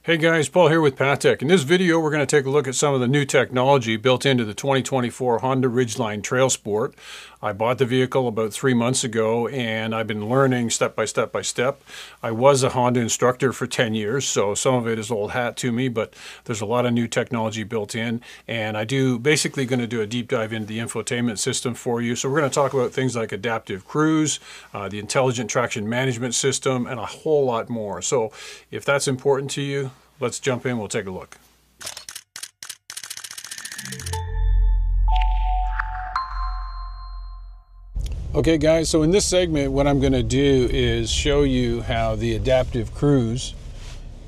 Hey guys, Paul here with Patek. In this video, we're going to take a look at some of the new technology built into the 2024 Honda Ridgeline Trail Sport. I bought the vehicle about 3 months ago and I've been learning step by step by step. I was a Honda instructor for 10 years, so some of it is old hat to me, but there's a lot of new technology built in, and basically going to do a deep dive into the infotainment system for you. So we're going to talk about things like adaptive cruise, the intelligent traction management system, and a whole lot more. So if that's important to you, let's jump in, we'll take a look. Okay guys, so in this segment what I'm going to do is show you how the adaptive cruise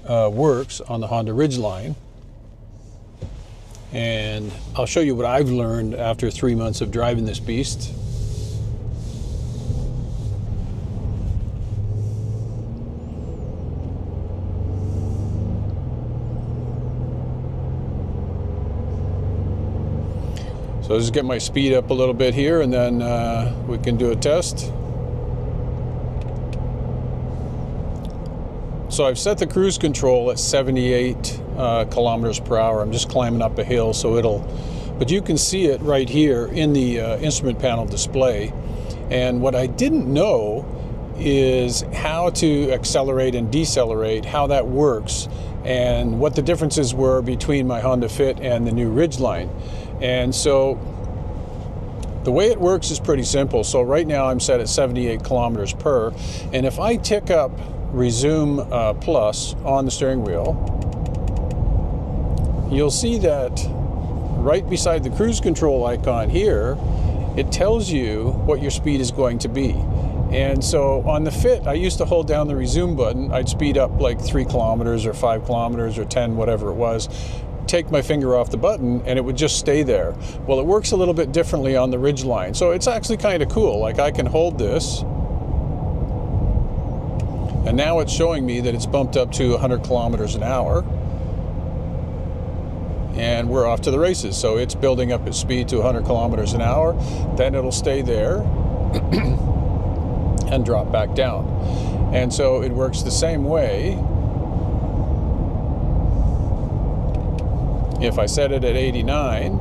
works on the Honda Ridgeline. And I'll show you what I've learned after 3 months of driving this beast. So I'll just get my speed up a little bit here and then we can do a test. So I've set the cruise control at 78 kilometers per hour. I'm just climbing up a hill, so but you can see it right here in the instrument panel display. And what I didn't know is how to accelerate and decelerate, how that works, and what the differences were between my Honda Fit and the new Ridgeline. And so the way it works is pretty simple. So right now I'm set at 78 kilometers per, and if I tick up resume plus on the steering wheel, you'll see that right beside the cruise control icon here, it tells you what your speed is going to be. And so on the Fit, I used to hold down the resume button. I'd speed up like 3 kilometers or 5 kilometers or 10, whatever it was, take my finger off the button and it would just stay there. Well, it works a little bit differently on the Ridgeline. So it's actually kind of cool. Like I can hold this and now it's showing me that it's bumped up to 100 kilometers an hour. And we're off to the races. So it's building up its speed to 100 kilometers an hour. Then it'll stay there and drop back down. And so it works the same way if I set it at 89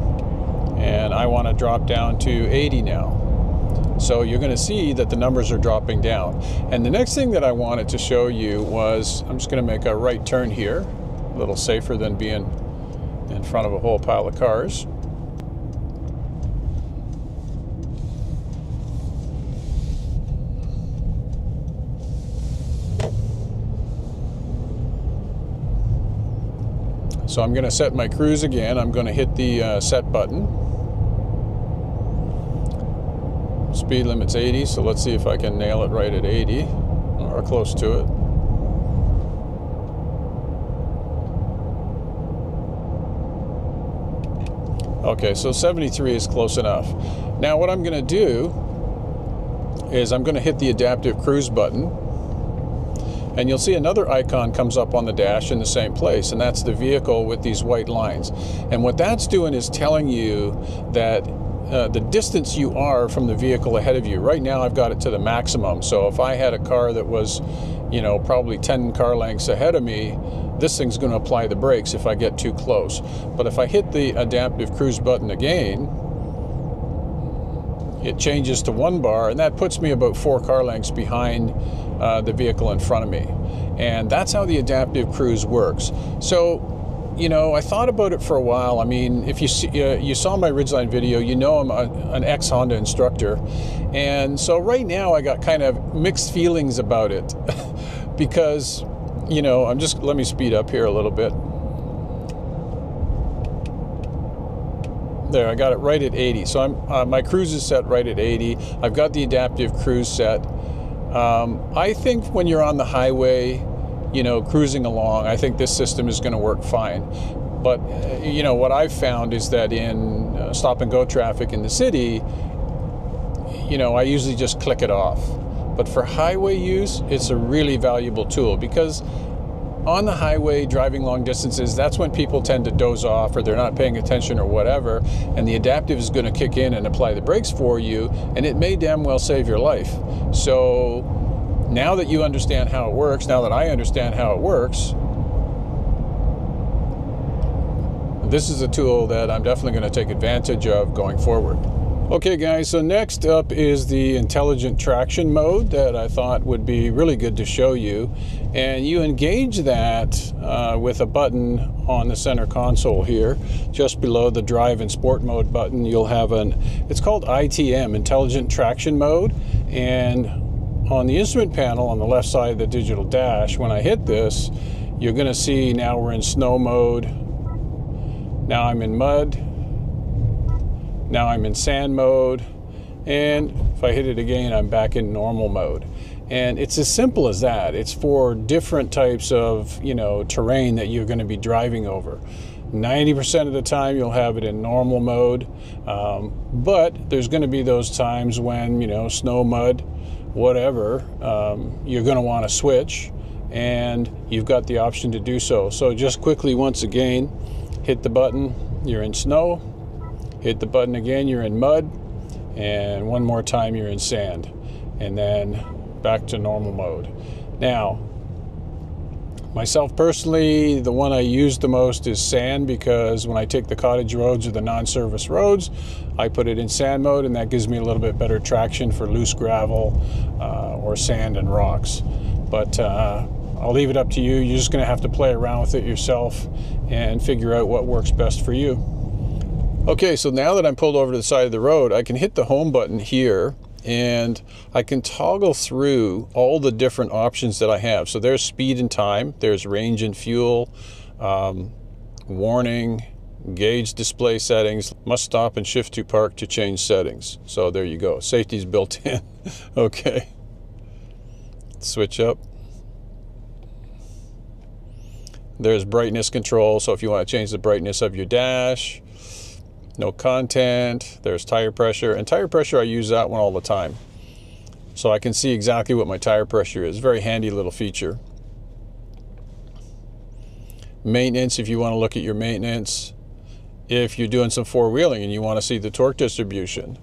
and I want to drop down to 80 now. So you're going to see that the numbers are dropping down. And the next thing that I wanted to show you was, I'm just going to make a right turn here, a little safer than being in front of a whole pile of cars. So I'm going to set my cruise again. I'm going to hit the set button. Speed limit's 80, so let's see if I can nail it right at 80 or close to it. Okay, so 73 is close enough. Now what I'm going to do is I'm going to hit the adaptive cruise button. And you'll see another icon comes up on the dash in the same place, and that's the vehicle with these white lines. And what that's doing is telling you that the distance you are from the vehicle ahead of you. Right now I've got it to the maximum, so if I had a car that was, you know, probably 10 car lengths ahead of me, this thing's going to apply the brakes if I get too close. But if I hit the adaptive cruise button again, it changes to 1 bar, and that puts me about 4 car lengths behind the vehicle in front of me. And that's how the adaptive cruise works. So, you know, I thought about it for a while. I mean, if you saw my Ridgeline video, you know I'm an ex-Honda instructor. And so right now I got kind of mixed feelings about it because, you know, let me speed up here a little bit. There, I got it right at 80. So my cruise is set right at 80. I've got the adaptive cruise set. I think when you're on the highway, you know, cruising along, I think this system is going to work fine. But, you know, what I've found is that in stop and go traffic in the city, you know, I usually just click it off. But for highway use, it's a really valuable tool because on the highway, driving long distances, that's when people tend to doze off or they're not paying attention or whatever, and the adaptive is going to kick in and apply the brakes for you, and it may damn well save your life. So now that you understand how it works, now that I understand how it works, this is a tool that I'm definitely going to take advantage of going forward. Okay guys, so next up is the intelligent traction mode that I thought would be really good to show you. And you engage that with a button on the center console here. Just below the drive and sport mode button, you'll have it's called ITM, intelligent traction mode. And on the instrument panel on the left side of the digital dash, when I hit this, you're going to see now we're in snow mode. Now I'm in mud. Now I'm in sand mode, and if I hit it again, I'm back in normal mode. And it's as simple as that. It's for different types of, terrain that you're going to be driving over. 90% of the time you'll have it in normal mode, but there's going to be those times when, snow, mud, whatever, you're going to want to switch, and you've got the option to do so. So just quickly, once again, hit the button, you're in snow. Hit the button again, you're in mud, and one more time you're in sand, and then back to normal mode. Now, myself personally, the one I use the most is sand, because when I take the cottage roads or the non-service roads, I put it in sand mode, and that gives me a little bit better traction for loose gravel or sand and rocks. But I'll leave it up to you. You're just going to have to play around with it yourself and figure out what works best for you. Okay, so now that I'm pulled over to the side of the road, I can hit the home button here, and I can toggle through all the different options that I have. So there's speed and time, there's range and fuel, warning, gauge display settings, must stop and shift to park to change settings. So there you go, safety's built in. Okay, switch up. There's brightness control, so if you want to change the brightness of your dash. No content, there's tire pressure, and tire pressure, I use that one all the time. So I can see exactly what my tire pressure is. Very handy little feature. Maintenance, if you want to look at your maintenance. If you're doing some four-wheeling and you want to see the torque distribution.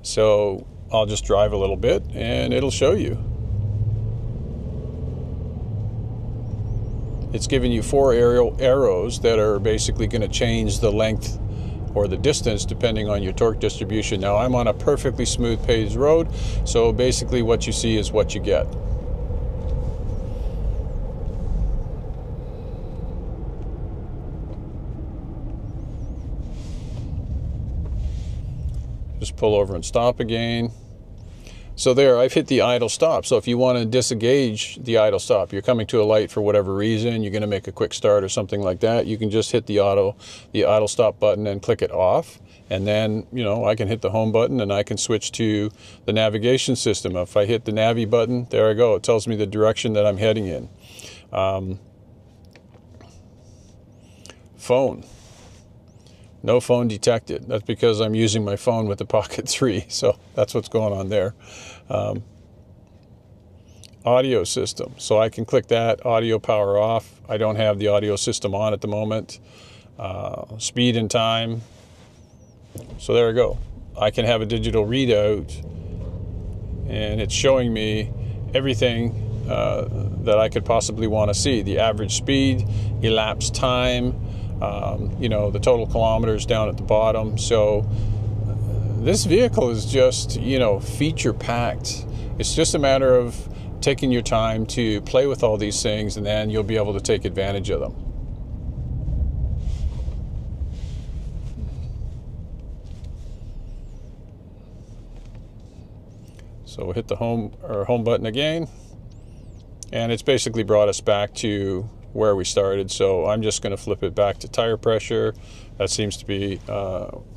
So I'll just drive a little bit and it'll show you. It's giving you 4 arrows that are basically going to change the length or the distance depending on your torque distribution. Now I'm on a perfectly smooth paved road, so basically what you see is what you get. Just pull over and stop again. So there, I've hit the idle stop. So if you want to disengage the idle stop, you're coming to a light for whatever reason, you're going to make a quick start or something like that, you can just hit the idle stop button and click it off. And then, I can hit the home button and I can switch to the navigation system. If I hit the Navi button, there I go. It tells me the direction that I'm heading in. Phone. No phone detected. That's because I'm using my phone with the Pocket 3, so that's what's going on there. Audio system, so I can click that, audio power off. I don't have the audio system on at the moment. Speed and time. So there we go. I can have a digital readout, and it's showing me everything that I could possibly want to see. The average speed, elapsed time, the total kilometers down at the bottom. So this vehicle is just, feature packed. It's just a matter of taking your time to play with all these things, and then you'll be able to take advantage of them. So we'll hit the home button again, and it's basically brought us back to where we started. So I'm just going to flip it back to tire pressure. That seems to be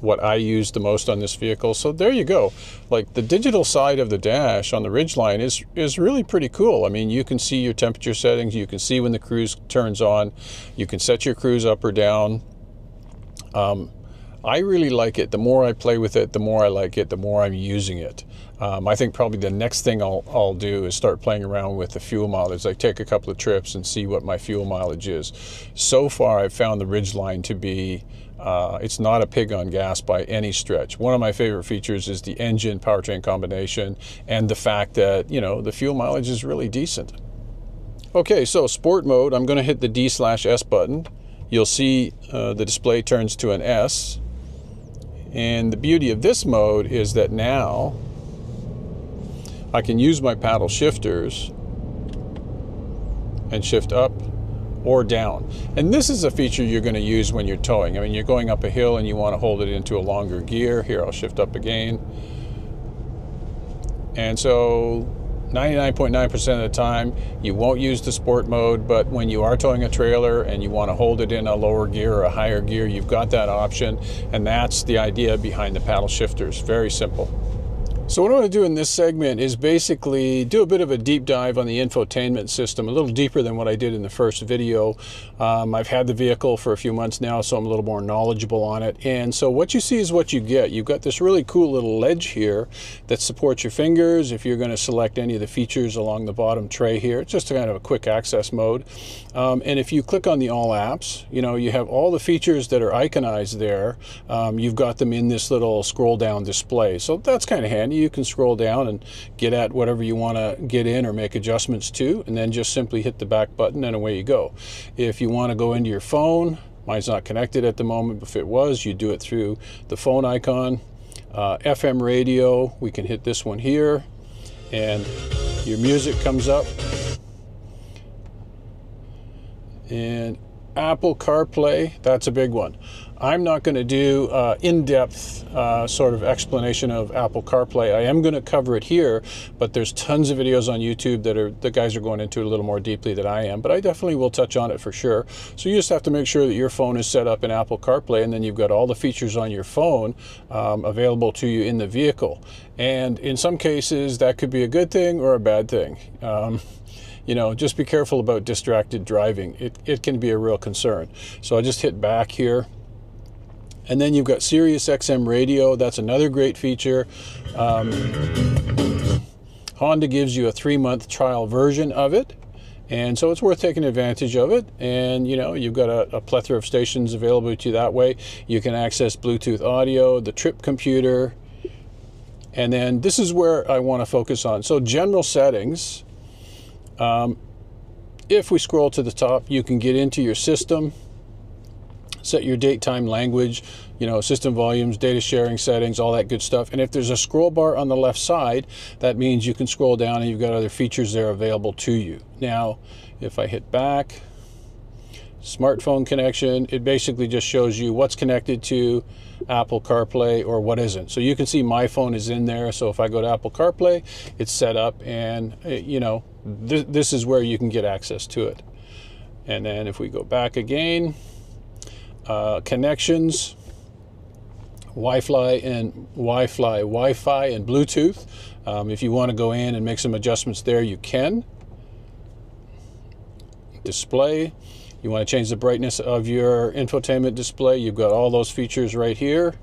what I use the most on this vehicle. So there you go. Like, the digital side of the dash on the Ridgeline is really pretty cool. I mean, you can see your temperature settings, you can see when the cruise turns on, you can set your cruise up or down. I really like it. The more I play with it, the more I like it, the more I'm using it. I think probably the next thing I'll do is start playing around with the fuel mileage. I take a couple of trips and see what my fuel mileage is. So far, I've found the Ridgeline to be, it's not a pig on gas by any stretch. One of my favorite features is the engine powertrain combination and the fact that, the fuel mileage is really decent. Okay, so sport mode, I'm going to hit the D/S button. you'll see the display turns to an S. And the beauty of this mode is that now I can use my paddle shifters and shift up or down. And this is a feature you're going to use when you're towing. I mean, you're going up a hill and you want to hold it into a longer gear. Here, I'll shift up again. And so 99.9% of the time, you won't use the sport mode, but when you are towing a trailer and you want to hold it in a lower gear or a higher gear, you've got that option. And that's the idea behind the paddle shifters. Very simple. So what I want to do in this segment is basically do a bit of a deep dive on the infotainment system, a little deeper than what I did in the first video. I've had the vehicle for a few months now, so I'm a little more knowledgeable on it. And so what you see is what you get. You've got this really cool little ledge here that supports your fingers if you're going to select any of the features along the bottom tray here. It's just kind of a quick access mode. And if you click on the all apps, you know, you have all the features that are iconized there. You've got them in this little scroll down display. So that's kind of handy. You can scroll down and get at whatever you want to get in or make adjustments to, and then just simply hit the back button and away you go. If you want to go into your phone, mine's not connected at the moment, but if it was, you do it through the phone icon. FM radio, we can hit this one here, and your music comes up. And Apple CarPlay, that's a big one. I'm not going to do in-depth sort of explanation of Apple CarPlay. I am going to cover it here, but there's tons of videos on YouTube that the guys are going into it a little more deeply than I am, but I definitely will touch on it for sure. So you just have to make sure that your phone is set up in Apple CarPlay, and then you've got all the features on your phone available to you in the vehicle. And in some cases, that could be a good thing or a bad thing. You know, just be careful about distracted driving. It can be a real concern. So I just hit back here. And then you've got Sirius XM radio. That's another great feature. Honda gives you a 3-month trial version of it. And so it's worth taking advantage of it. And, you know, you've got a plethora of stations available to you that way. You can access Bluetooth audio, the trip computer. And then this is where I want to focus on. So general settings. If we scroll to the top, you can get into your system, set your date, time, language, you know, system volumes, data sharing settings, all that good stuff. And if there's a scroll bar on the left side, that means you can scroll down and you've got other features there available to you. Now, if I hit back, smartphone connection, it basically just shows you what's connected to Apple CarPlay or what isn't. So you can see my phone is in there. So if I go to Apple CarPlay, it's set up, and you know, this is where you can get access to it. And then if we go back again, connections, Wi-Fi and Bluetooth. If you want to go in and make some adjustments there, you can. Display. You want to change the brightness of your infotainment display, you've got all those features right here.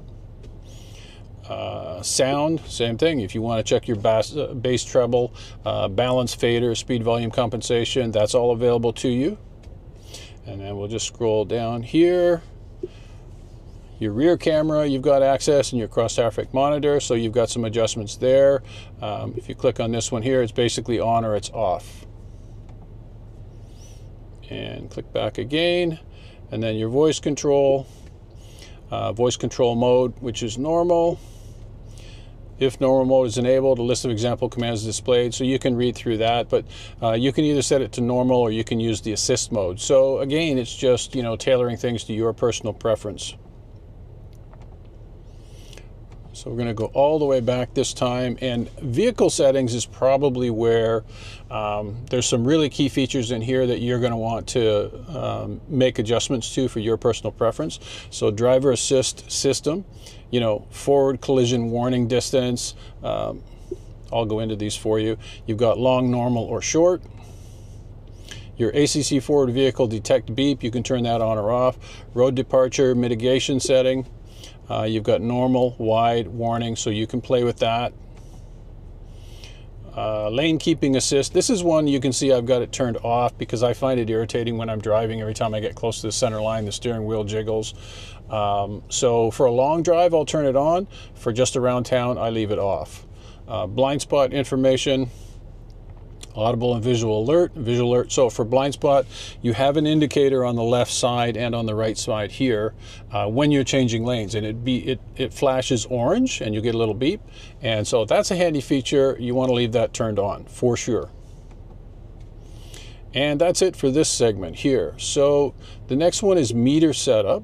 Sound, same thing. If you want to check your bass treble, balance fader, speed volume compensation, that's all available to you. And then we'll just scroll down here. Your rear camera, you've got access, and your cross traffic monitor, so you've got some adjustments there. If you click on this one here, it's basically on or it's off. And click back again, and then your voice control mode, which is normal. If normal mode is enabled, a list of example commands is displayed, so you can read through that, but you can either set it to normal or you can use the assist mode. So again, it's just, you know, tailoring things to your personal preference. So we're going to go all the way back this time, and vehicle settings is probably where there's some really key features in here that you're going to want to make adjustments to for your personal preference. So driver assist system, you know, forward collision warning distance. I'll go into these for you. You've got long, normal, or short. Your ACC forward vehicle detect beep, you can turn that on or off. Road departure mitigation setting. You've got normal, wide, warning, so you can play with that. Lane keeping assist. This is one you can see I've got it turned off because I find it irritating when I'm driving. Every time I get close to the center line, the steering wheel jiggles. So for a long drive, I'll turn it on. For just around town, I leave it off. Blind spot information. Audible and visual alert, visual alert. So for blind spot, you have an indicator on the left side and on the right side here when you're changing lanes, and it flashes orange and you get a little beep. And so that's a handy feature. You want to leave that turned on for sure. And that's it for this segment here. So the next one is meter setup.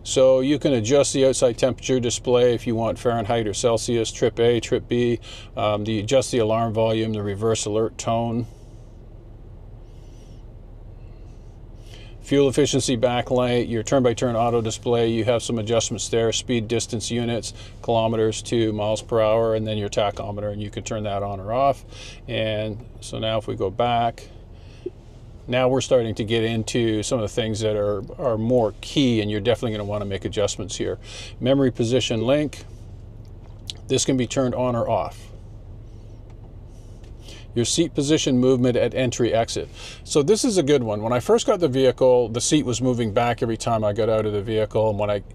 So you can adjust the outside temperature display if you want Fahrenheit or Celsius, trip A, trip B, adjust the alarm volume, the reverse alert tone, fuel efficiency backlight, your turn-by-turn auto display, you have some adjustments there, speed distance units, kilometers to miles per hour, and then your tachometer, and you can turn that on or off. And so now if we go back, now we're starting to get into some of the things that are more key, and you're definitely going to want to make adjustments here. Memory position link, this can be turned on or off. Your seat position movement at entry exit. So this is a good one. When I first got the vehicle, the seat was moving back every time I got out of the vehicle,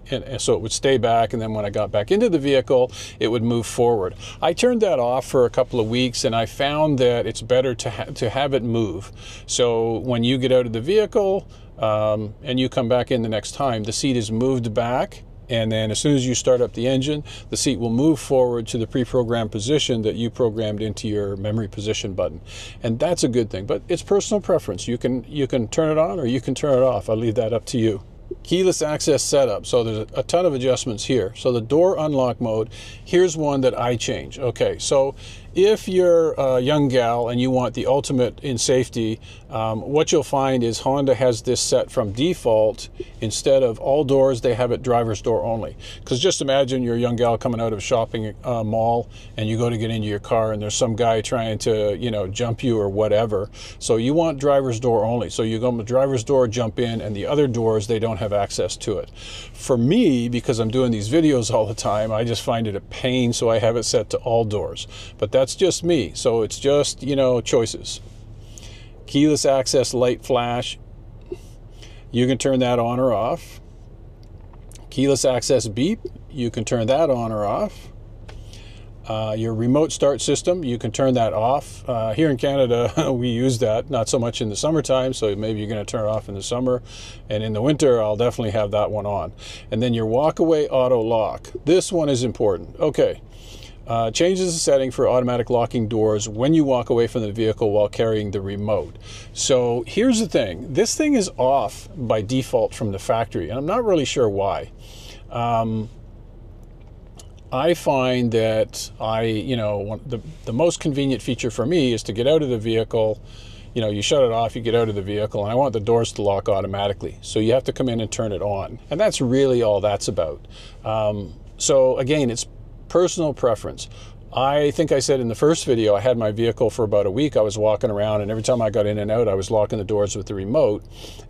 and so it would stay back, and then when I got back into the vehicle, it would move forward. I turned that off for a couple of weeks, and I found that it's better to have it move. So when you get out of the vehicle and you come back in the next time, the seat is moved back, and then as soon as you start up the engine, the seat will move forward to the pre-programmed position that you programmed into your memory position button. And that's a good thing, but it's personal preference. You can turn it on or you can turn it off. I'll leave that up to you. Keyless access setup. So there's a ton of adjustments here. So the door unlock mode, here's one that I change. Okay, so if you're a young gal and you want the ultimate in safety, what you'll find is Honda has this set from default. Instead of all doors, they have it driver's door only. Because just imagine you're a young gal coming out of a shopping mall and you go to get into your car and there's some guy trying to, you know, jump you or whatever. So you want driver's door only. So you go to the driver's door, jump in, and the other doors, they don't have access to it. For me, because I'm doing these videos all the time, I just find it a pain, so I have it set to all doors. But that's just me, so it's just, you know, choices. Keyless access light flash, you can turn that on or off. Keyless access beep, you can turn that on or off. Your remote start system, you can turn that off. Here in Canada, we use that, not so much in the summertime, so maybe you're going to turn it off in the summer. And in the winter, I'll definitely have that one on. And then your walk-away auto lock. This one is important. Okay. Changes the setting for automatic locking doors when you walk away from the vehicle while carrying the remote. So here's the thing. This thing is off by default from the factory, and I'm not really sure why. I find that the most convenient feature for me is to get out of the vehicle. You know, you shut it off, you get out of the vehicle, and I want the doors to lock automatically. So you have to come in and turn it on. And that's really all that's about. So again, it's personal preference. I think I said in the first video, I had my vehicle for about a week. I was walking around, and every time I got in and out, I was locking the doors with the remote.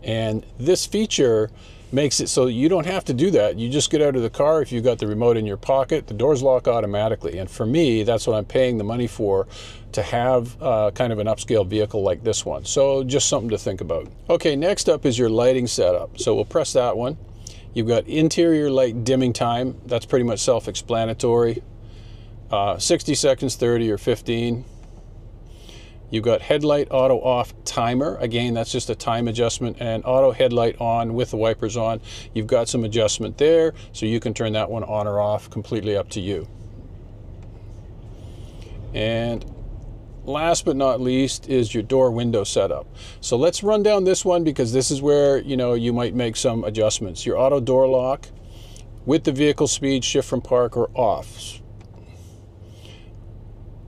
And this feature makes it so you don't have to do that. You just get out of the car. If you've got the remote in your pocket, the doors lock automatically. And for me, that's what I'm paying the money for, to have kind of an upscale vehicle like this one. So just something to think about. Okay, next up is your lighting setup. So we'll press that one. You've got interior light dimming time. That's pretty much self-explanatory. 60 seconds, 30, or 15. You've got headlight auto off timer. Again, that's just a time adjustment. And auto headlight on with the wipers on. You've got some adjustment there, so you can turn that one on or off, completely up to you. And last but not least is your door window setup. So let's run down this one, because this is where, you know, you might make some adjustments. Your auto door lock with the vehicle speed, shift from park, or off.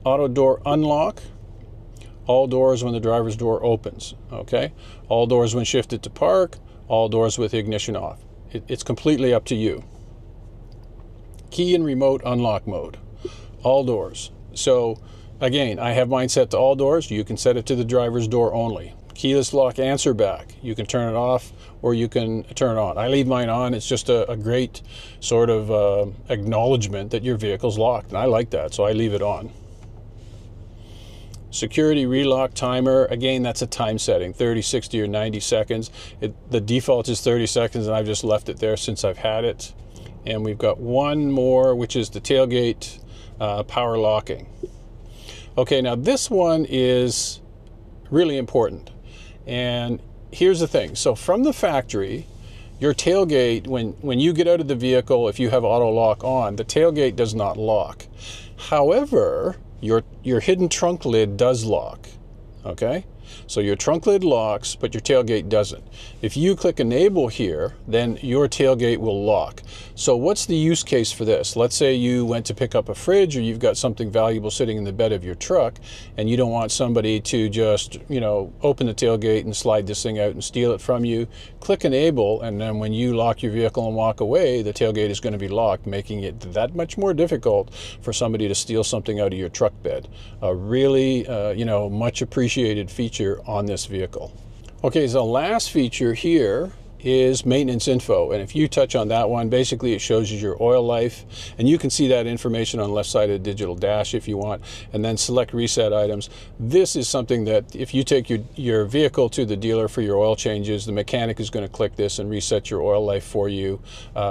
Auto door unlock, all doors when the driver's door opens. Okay, all doors when shifted to park, all doors with ignition off. It's completely up to you. Key and remote unlock mode, all doors. So again, I have mine set to all doors. You can set it to the driver's door only. Keyless lock answer back. You can turn it off or you can turn it on. I leave mine on. It's just a great sort of acknowledgement that your vehicle's locked, and I like that, so I leave it on. Security relock timer, again, that's a time setting, 30, 60, or 90 seconds. The default is 30 seconds, and I've just left it there since I've had it. And we've got one more, which is the tailgate power locking. Okay, now this one is Really important. And here's the thing. So from the factory, your tailgate, when you get out of the vehicle, if you have auto lock on, the tailgate does not lock. However, your hidden trunk lid does lock, okay? So your trunk lid locks, but your tailgate doesn't. If you click enable here, then your tailgate will lock. So what's the use case for this? Let's say you went to pick up a fridge, or you've got something valuable sitting in the bed of your truck, and you don't want somebody to just, you know, open the tailgate and slide this thing out and steal it from you. Click enable, and then when you lock your vehicle and walk away, the tailgate is going to be locked, making it that much more difficult for somebody to steal something out of your truck bed. A really, you know, much appreciated feature on this vehicle. Okay, so the last feature here is maintenance info, and if you touch on that one, basically it shows you your oil life, and you can see that information on the left side of the digital dash if you want, and then select reset items. This is something that if you take your vehicle to the dealer for your oil changes, the mechanic is going to click this and reset your oil life for you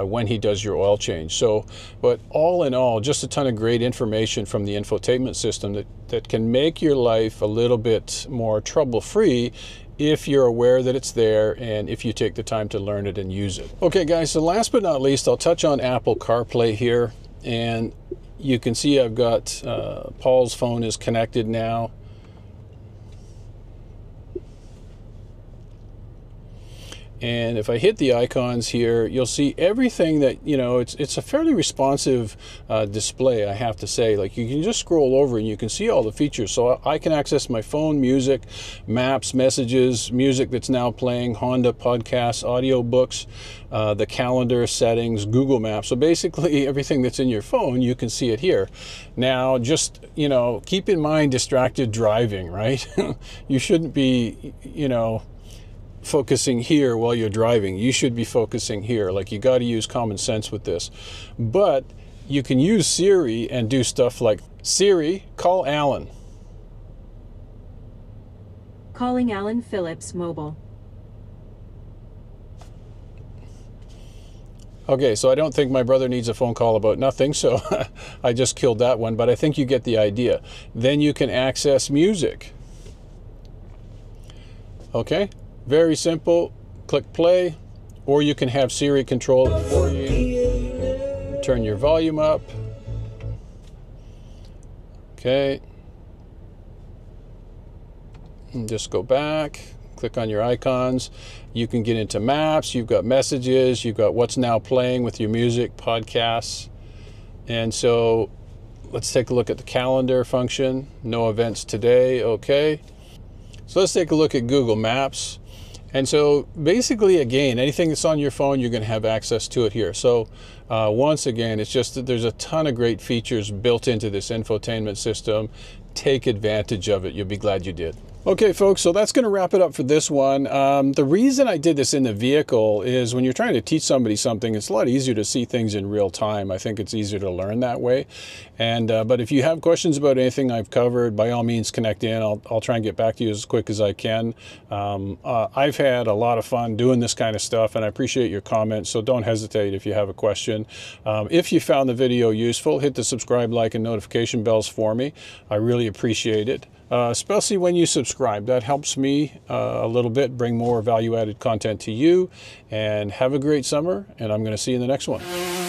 when he does your oil change. So, but all in all, just a ton of great information from the infotainment system that can make your life a little bit more trouble-free if you're aware that it's there and if you take the time to learn it and use it. Okay guys, so last but not least, I'll touch on Apple CarPlay here, and you can see I've got Paul's phone is connected now. And if I hit the icons here, you'll see everything that, you know, it's a fairly responsive display, I have to say. Like, you can just scroll over and you can see all the features. So I can access my phone, music, maps, messages, music that's now playing, Honda podcasts, audio books, the calendar settings, Google Maps. So basically everything that's in your phone, you can see it here. Now, just, you know, keep in mind distracted driving, right? You shouldn't be, you know, focusing here while you're driving. You should be focusing here. Like, you got to use common sense with this. But you can use Siri and do stuff like, Siri, call Alan. Calling Alan Phillips Mobile. Okay, so I don't think my brother needs a phone call about nothing, so I just killed that one, but I think you get the idea. Then you can access music. Okay? Very simple. Click play, or you can have Siri control it for you. Turn your volume up. Okay. And just go back. Click on your icons. You can get into maps. You've got messages. You've got what's now playing with your music, podcasts. And so let's take a look at the calendar function. No events today. Okay. So let's take a look at Google Maps. And so basically, again, anything that's on your phone, you're going to have access to it here. So once again, it's just that there's a ton of great features built into this infotainment system. Take advantage of it. You'll be glad you did. Okay, folks, so that's going to wrap it up for this one. The reason I did this in the vehicle is when you're trying to teach somebody something, it's a lot easier to see things in real time. I think it's easier to learn that way. And but if you have questions about anything I've covered, by all means, connect in. I'll try and get back to you as quick as I can. I've had a lot of fun doing this kind of stuff, and I appreciate your comments, so don't hesitate if you have a question. If you found the video useful, hit the subscribe, like, and notification bells for me. I really appreciate it. Especially when you subscribe. That helps me a little bit, bring more value-added content to you. And have a great summer, and I'm going to see you in the next one.